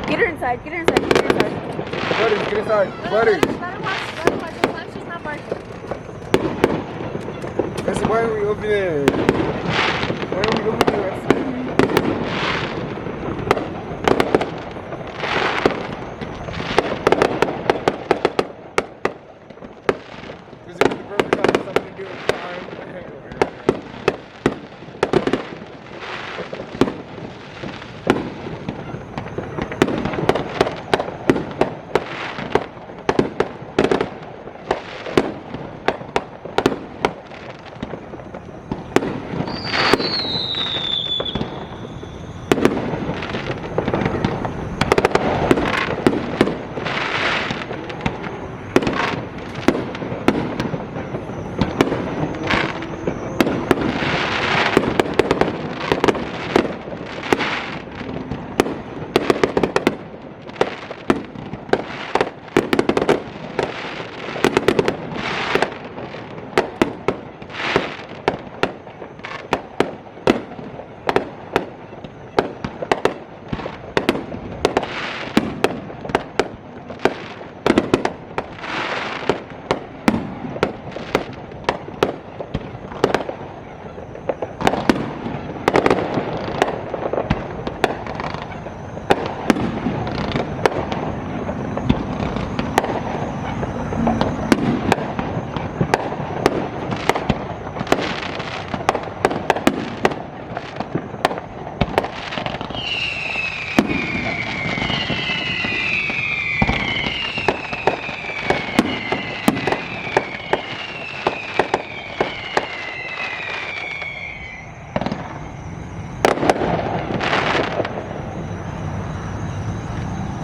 Get her inside, get her inside, get her inside. Buddy, get inside. Buddy. Let her watch, as long as she's not barking. Listen, why are we opening it? Why are we opening it? This is the perfect time for something to do with time and hangover.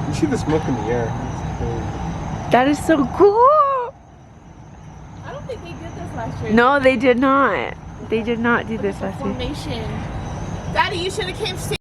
You see the smoke in the air. That is so cool. I don't think they did this last year. No, they did not. They did not do this last year. Formation. Daddy, you should have came.